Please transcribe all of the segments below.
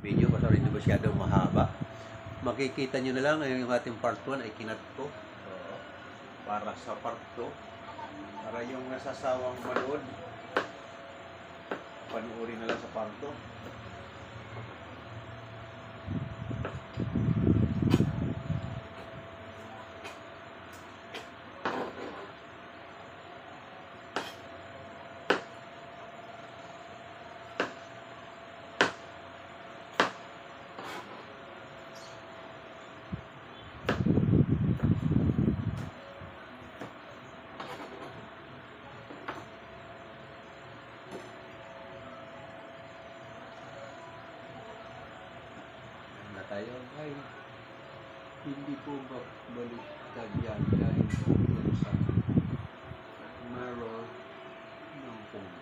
video kasi hindi masyadong mahaba. Makikita nyo na lang yung ating part 1 ay kinat ko. Para sa part 2, para yung nasasawang manood, panuorin na lang sa part 2. Tayo ay hindi po ba baliktad yan dahil po yan sa mirror ng phone.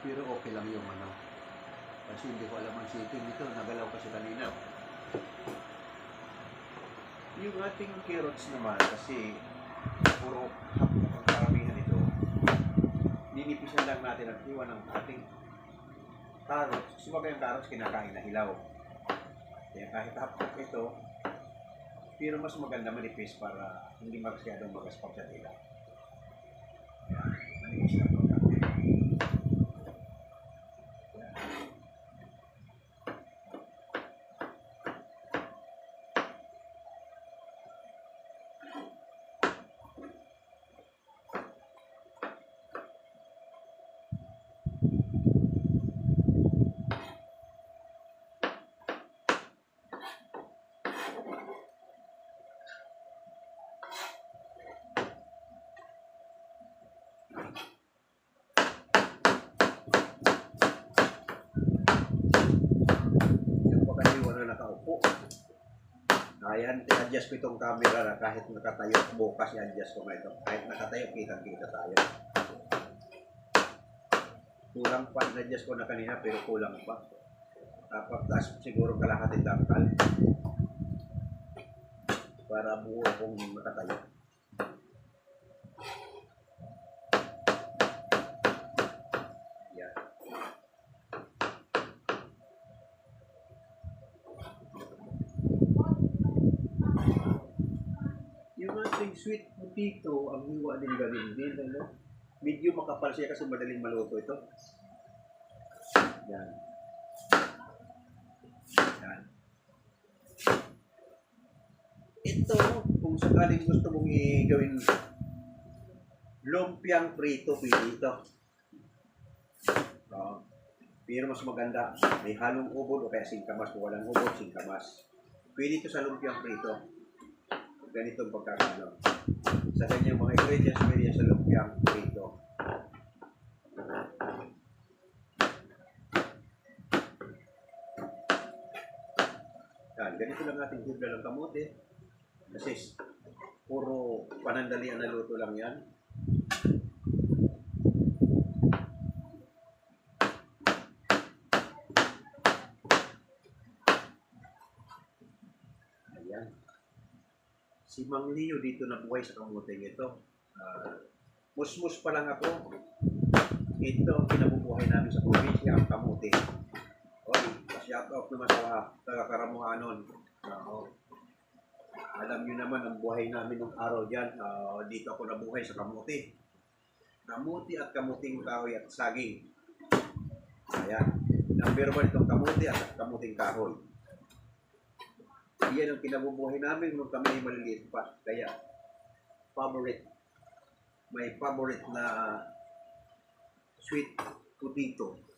Pero okay lang yung ano kasi hindi ko alam ang setting nito, nagalaw kasi kanina. Yung ating carrots naman kasi puro hapok ang karamihan nito, ninipisan lang natin ang iwan ng ating carrots. Sumagay ang carrots kinakain na hilaw. Kaya kahit hapok ito, pero mas maganda manipis para hindi masyadong magaspag sa tila. Manipis lang ito. Nakaupo. Ayan, i-adjust ko itong camera na kahit nakatayo, bukas i-adjust ko na ito. Kahit nakatayo, kitang-kita tayo. Kulang pa, i-adjust ko na kanina pero kulang pa. Tapos siguro kalahating dangkal. Para buo kung nakatayo. Sweet potato, ang hiwa din gawin din. Ano? Medyo makapal siya kasi madaling maluto ito. Yan. Yan. Ito, kung sakaling gusto mong i-gawin lumpiang prito, pili ito. Pero mas maganda, may halong ubod o kaya singkamas. Kung walang ubod, singkamas. Pili ito sa lumpiang prito. Ganitong pagkakano. Sa kanyang mga ingredients, pwede sa lumpiang prito. Yan, ganito lang ating hibla ng kamote. Kasi puro panandalian na luto lang yan. Ayan. Si Mang Leo dito nabuhay sa kamuteng ito. Musmus pa lang ako. Ito ang kinabubuhay namin sa probinsya, ang kamuting. Shout out naman sa taga-Karamuanon. Alam nyo naman ang buhay namin ng araw dyan. Dito ako nabuhay sa kamuti. Kamuti at kamuting kahoy at saging. Ayan. Number 1 itong kamuti at kamuting kahoy. Yan ang kinabubuhay namin nung kami ay maliliit pa. Kaya, may favorite na sweet potato.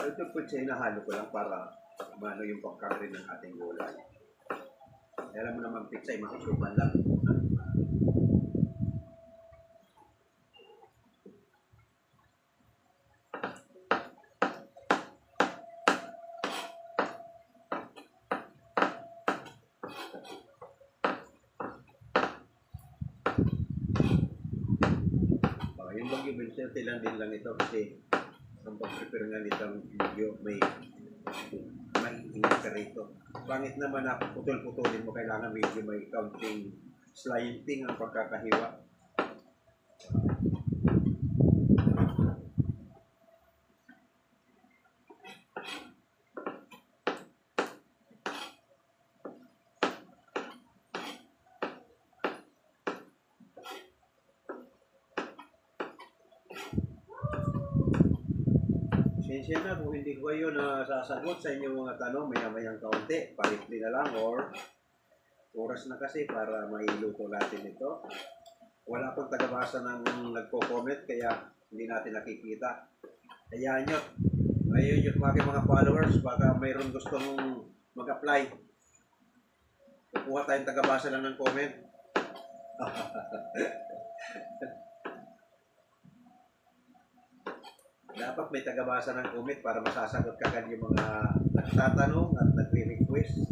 Ito po siya hinahalo ko lang para mano yung pagkakarin ng ating gulay. Alam mo naman pizza ay makisupan lang. mag-emergency lang din lang ito kasi ang pag-prepare nga nitong video may ingat ka rito. Pangit naman na putol-putulin mo, kailangan medyo may counting, sliding ang pagkakahiwa. Sensya na kung hindi ko kayo na sasagot sa inyong mga tanong maya-mayang kaunti, palikli na lang or oras na kasi para mailuto natin ito. Wala akong tagabasa ng nagko-comment kaya hindi natin nakikita. Hayaan nyo. Ayun yung mga followers, baka mayroon gustong mag-apply. Kukuha tayong tagabasa lang ng comment. Dapat may tagabasa ng comment para masasagot ka kan yung mga nagtatanong at nagre-request.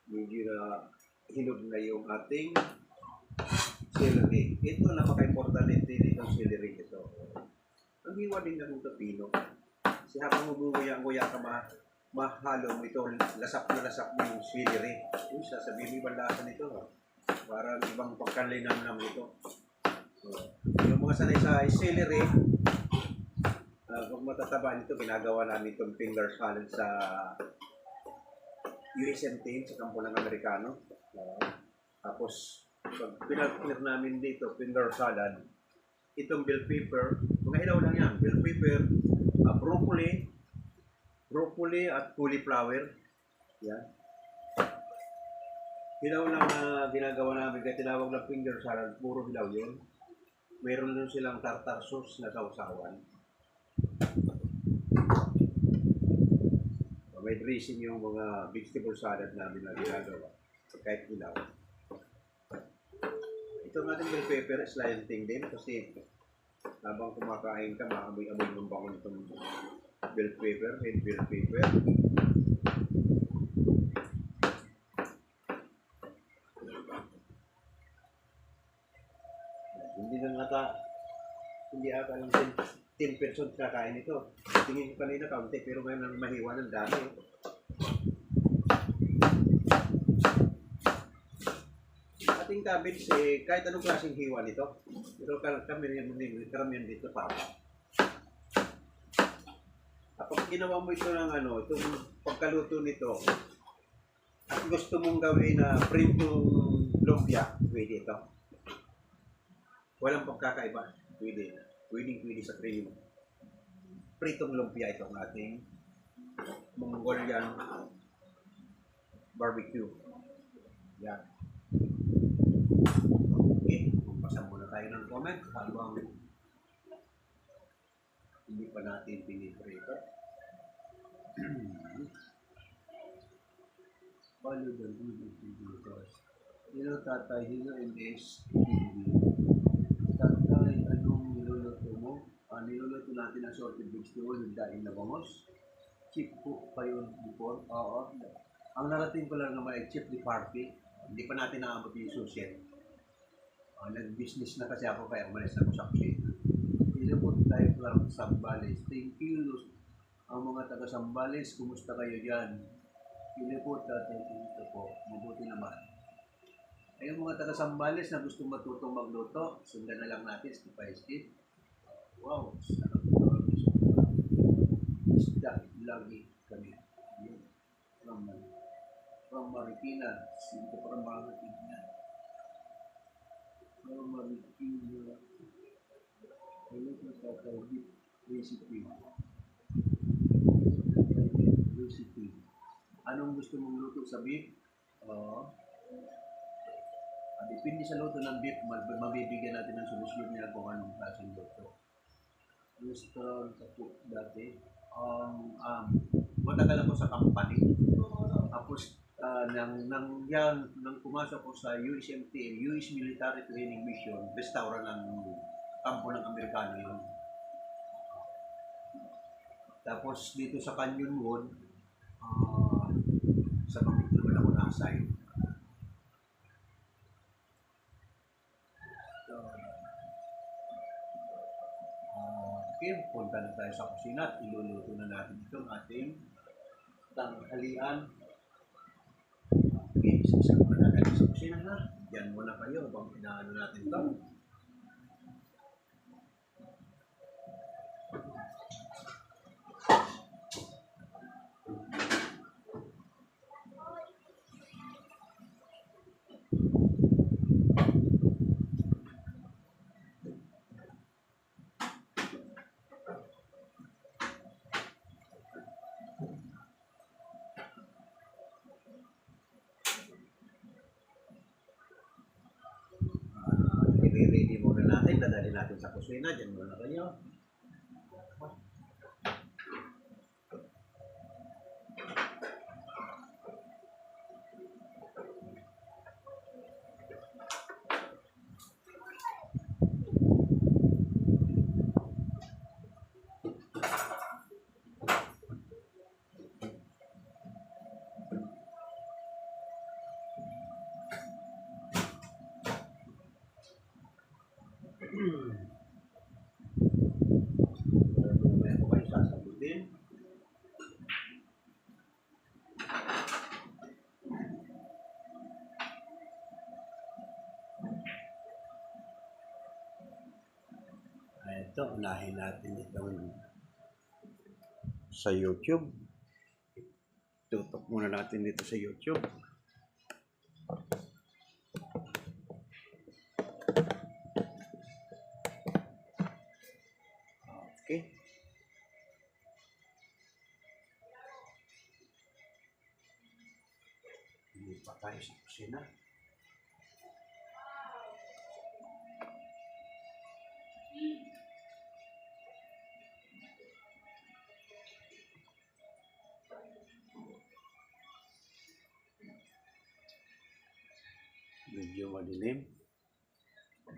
Medyo na hinog na yung ating celery. Ito napaka-importante dito ng celery ito. Ang hiwa din ng pino. Kasi habang umuya-nguya ka mahalo mo ito, lasap mo yung celery. Uy, sasabihin mo ibang lasa nito. Parang ibang pagkalinam-nam ito. Yung mga sanay sa celery, kung matataba nito, ginagawa namin itong finger salad sa USM team sa kampo ng Amerikano. Tapos, pag pinag-clear namin dito, finger salad, itong bell pepper, mga ilaw lang yan, bell pepper, broccoli at cauliflower. Yan. Hilaw lang na ginagawa namin, kaya tinawag na finger salad, puro hilaw yun. Meron din silang tartar sauce na sausawan. May dressing yung mga vegetable salad namin na ginagawa, kahit hilaw. Ito ng ating bell pepper, slanting din kasi habang kumakain ka, maamoy-amoy ng bangon itong bell pepper, red bell pepper. Hindi ata lang 10% kakain ito. Tingin ko kanina kaunti, pero ngayon ang mahiwa ng dami. Ating cabbage, kahit anong klaseng hiwa nito, pero karamihan dito para. Kapag ginawa mo ito ng itong pagkaluto nito, at gusto mong gawin na pritong lumpia, pwede ito. Walang pagkakaiba, pwede sa cream. Pritong lumpia itong ating Mongolian barbecue. Yan. Okay, magpasa muna tayo ng comment habang hindi pa natin piniprito. Follow the videos. Tatay, MS TV. Tatay, anong niluluto mo? Niluluto natin ang sorted vegetable with daing na bangos. Chip po kayo before? Oo. Ang narating ko lang naman ay chip de party. Hindi pa natin naabot yung sushi. Nag-business na kasi ako kaya umalis na ko sa kusina. Ilapot tayo from Sambales. Thank you. Ang mga taga Sambales, kumusta kayo dyan? Ilapot natin ito po. Mabuti naman. Ay yung mga taga Sambales na gusto matutong magluto, sundan na lang natin step by step. Wow, sarap ito. Isda, lagi kami. From Marikina, sinto para Marikina. From Marikina. Ano ito sa beef recipe? Anong gusto mong luto sa beef? Depende sa luto ng beef, mabibigyan natin ng solusyon niya kung anong klaseng luto. Restaurant sa cook dati, matagal ako sa company. Tapos, nang pumasok ko sa USMTM, US Military Training Mission, restaurant ng kampo ng Amerikano yun. Tapos dito sa Canyon Wood, Ah, sa bakit naman ako na-assign. So, okay, punta na tayo sa kusina at iluluto na natin itong ating tanghalian. Okay, sasama na natin sa kusina na. Diyan muna kayo habang inaano natin ito. I-ready muna natin, dadali natin sa kusina, dyan muna kayo. Mamaya ko kayo sasagutin. Ito, unahin natin itong sa YouTube. Tutok muna natin dito sa YouTube. Okay. Hindi pa tayo sa kusina. Medyo madilim.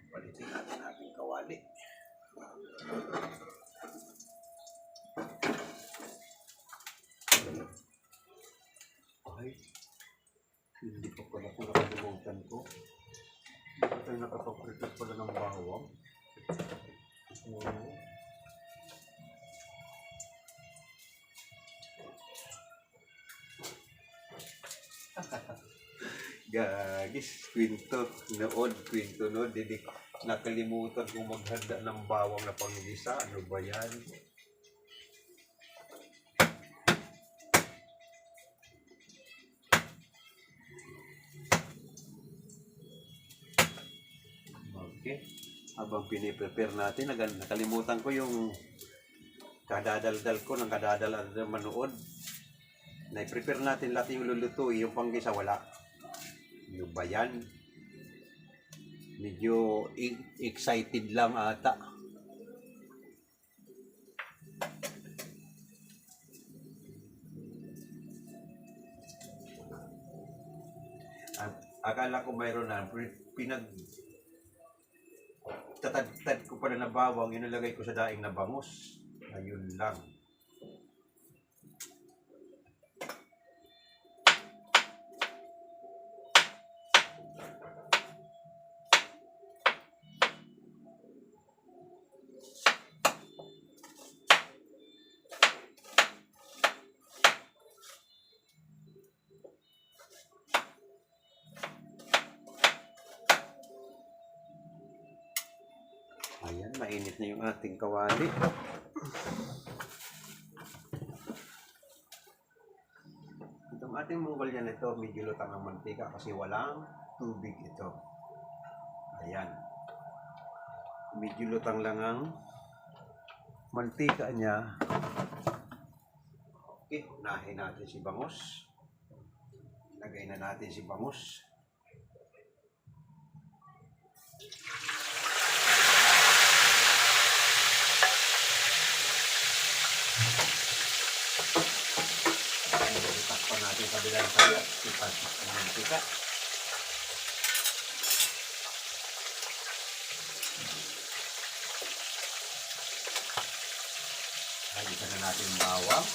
Palitin natin ating kawali. Ay, hindi pa pala kung nakalimutan ko. Hindi pa tayo nakapag-prepare pala ng bawang. Gagis, kwento noon, hindi nakalimutan kong maghanda ng bawang na panggisa. Ano ba yan? Okay. Habang piniprepare natin, nakalimutan ko yung kadadaldal ko ng kadadal manood. Na-prepare natin lahat yung lulutuin, yung panggisa wala. Ano ba yan? Medyo excited lang ata. Akala ko mayroon na tatad ko pala na bawang, inilagay ko sa daing na bangus. Ayun lang. Ayan, mainit na yung ating kawali. Itong ating mungkol yan ito, medyo lutang ng mantika kasi walang tubig ito. Ayan. Medyo lutang lang ang mantika niya. Okay, unahin natin si bangus. Lagay na natin si bangus. Takpan natin kabilang kaya. Ipasok ang mantika. Halikan na natin bawang.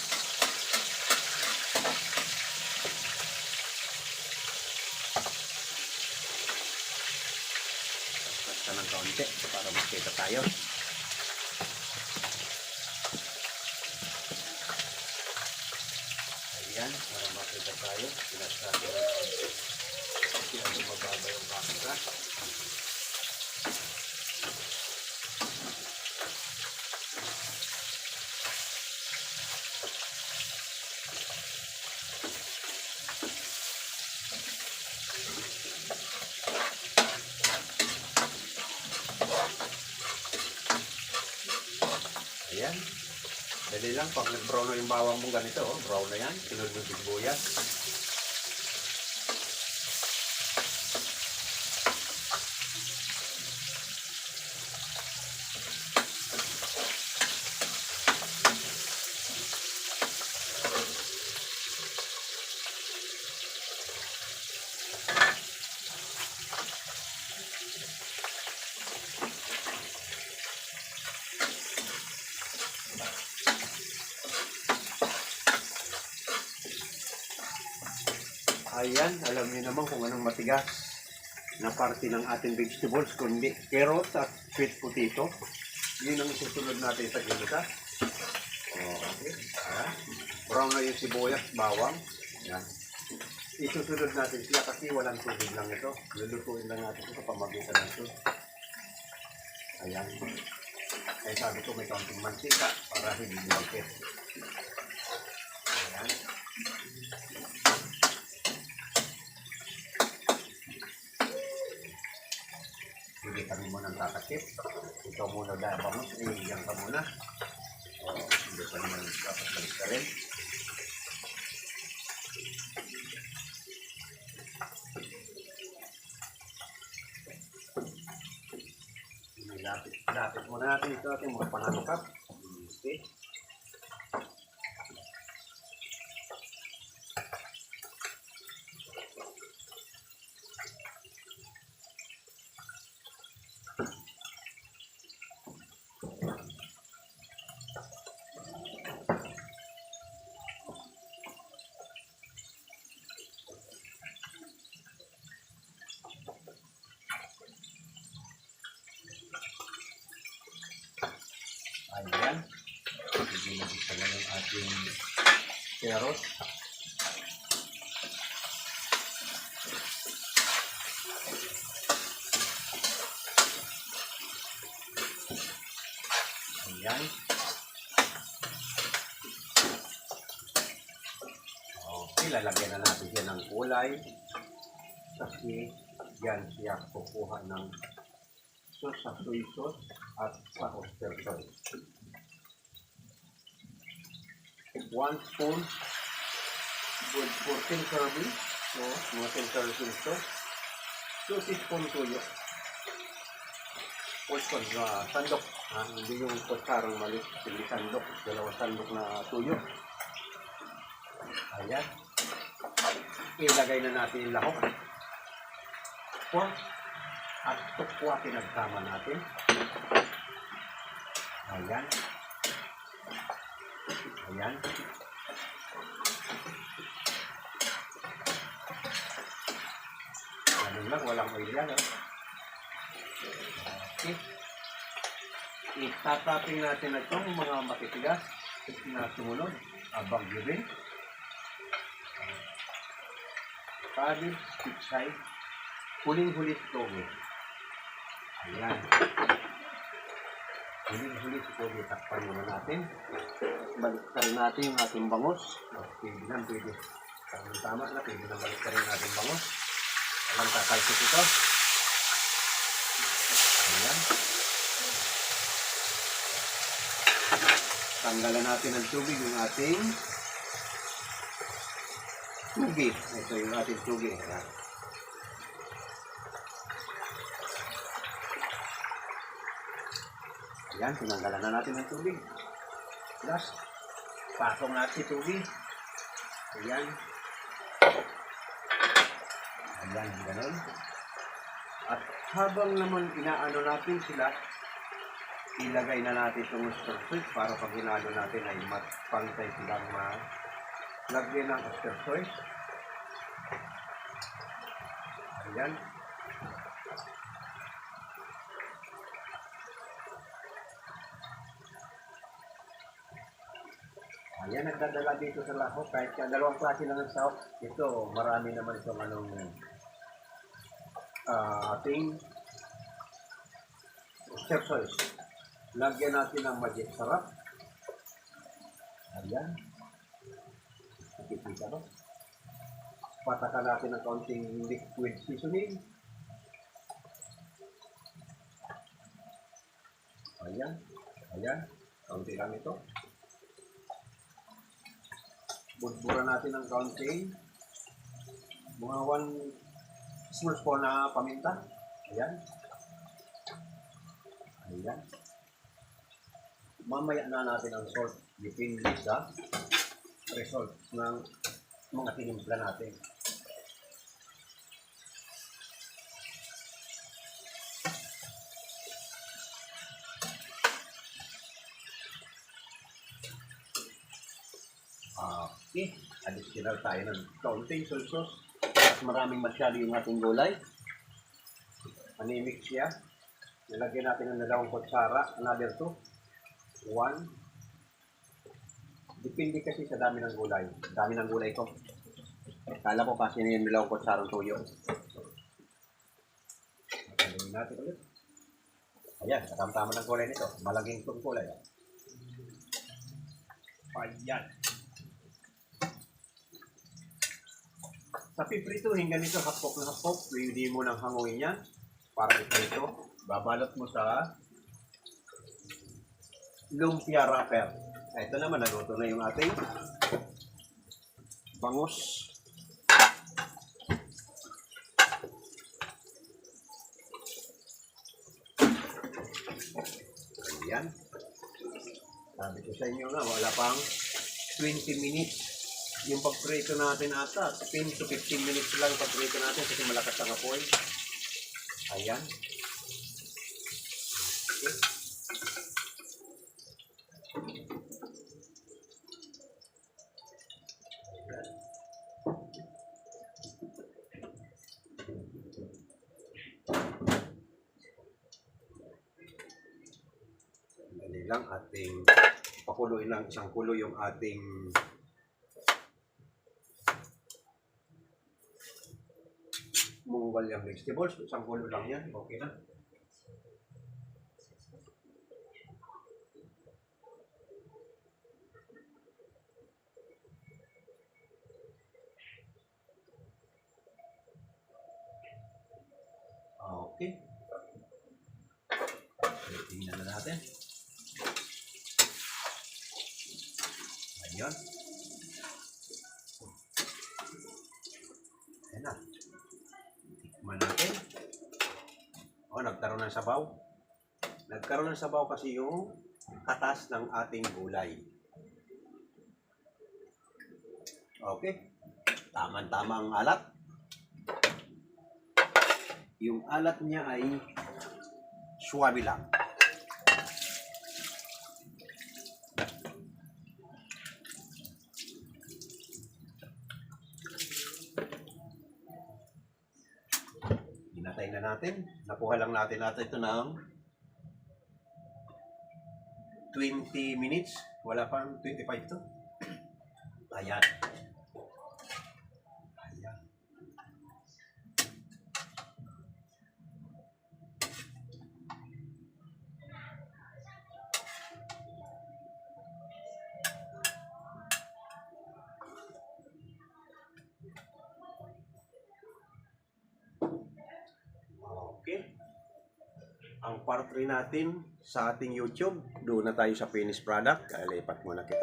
buksan ng kaunti para makita tayo. Ayan, para makita tayo. Pinasado ng kaunti. Kasi ang bumababa yung camera. Ayan. Dali lang, pag nag-brown na yung bawang mo ganito, oh, brown na yan. Sunod mo sibuyas. Ayan, alam niyo naman kung anong matigas na parte ng ating vegetables, kundi carrots at sweet potato. Yun ang isusunod natin sa gilita. Okay. Ayan. Brown na yung sibuyas, bawang. Ayan. Isusunod natin sila kasi walang tubig lang ito. Lulutuin lang natin ito sa pamagitan ng ito. Ayan. Kaya sabi ko may kaunting mantika para hindi malapit. Ayan. Hindi kami muna tatakip. Ikaw muna dahil bangus. Iyan ka muna. Hindi pa naman dapat balik ka rin. Lapit muna natin ito ating mga panangkap. Okay. Ayan. Ginagisa na yung ating carrots. Ayan. Okay, lalagyan na natin siya ng kulay. Kasi yan siya kukuha ng sauce sa soy sauce at sa oyster sauce. 1 spoon with 14 servings. So, mga 10 servings to. 2 teaspoon tuyo. Portion na sandok. Hindi yung kutsarang maliit. Hindi sandok. 2 sandok na tuyo. Ayan. Ilagay na natin yung lahok. Pork at tukwa pinagsama natin. Ayan. Ayan. Ganun lang, walang oil yan. Okay. Itataping natin na itong mga matitigas na sumunod. Abang yun. Cabbage, pichay, huling-huli toge. Ayan. Huling-huli toge. Takpan muna natin. Baliktarin natin yung ating bangus. Pwede na, pwede. Tama na, pwede na baliktarin yung ating bangus. Alam kakalkit ito. Ayan. Tanggalan natin ng tubig yung ating tugi. Ito yung ating tugi. Ayan. Ayan, tinanggalan na natin ng tubig. Plus, patong natin tubig. Ayan. Ayan, gano'n. At habang naman inaano natin sila, ilagay na natin itong oyster sauce para pag hinalo natin ay pantay silang lagyan ng oyster sauce. Ayan. Ayan, nagdadala dito sa lahok. Kahit dalawang klase lang ang sahok. Ito, marami naman itong ating exercise. Lagyan natin ng magic sarap. Ayan. Nakikita ba? Patakan natin ng kaunting liquid seasoning. Ayan. Ayan. Kaunti lang ito. Budburan natin ng kaunting mga 1 small spoon na paminta. Ayan. Ayan. Mamaya na natin ang salt. Depende sa result ng mga tinimpla natin. Okay, additional tayo ng kaunting soy sauce. At maraming masyado yung ating gulay. Animix siya. Nilagyan natin ng 2 kutsara, another 2. 1. Depende kasi sa dami ng gulay. Dami ng gulay ko. Kala ko kasi na yung 2 kutsarang tuyo. Pagkaluin natin ulit. Ayan, katama-tama ng kulay nito. Malaging itong kulay. Ayan. Sa piprituhin ganito, hapok na hapok. Pwede mo nang hanguin yan. Para ito. Babalot mo sa lumpia wrapper. Ito naman, naluto na yung ating bangus. Ayan. Sabi ko sa inyo nga, wala pang 20 minutes. Yung pagprito natin ata, 10 to 15 minutes lang pagprito natin kasi malakas ang apoy. Ayan. Okay. Dali lang ating pakuluin lang isang kulo yung ating munggal yung vegetables. Isang kulo lang yan. Okay na. Okay. Tingnan na natin. Ayan. Ayan na. Tikman natin. Nagkaroon ng sabaw. Nagkaroon ng sabaw kasi yung katas ng ating gulay. Okay. Tama-tama ang alat. Yung alat niya ay suwabe lang. Hinatay na natin. Nakuha lang natin ito ng 20 minutes. Wala pang 25 to. Ayan. Ayan. Okay. Ang part 3 natin sa ating YouTube, doon na tayo sa finished product. Lipat muna kita.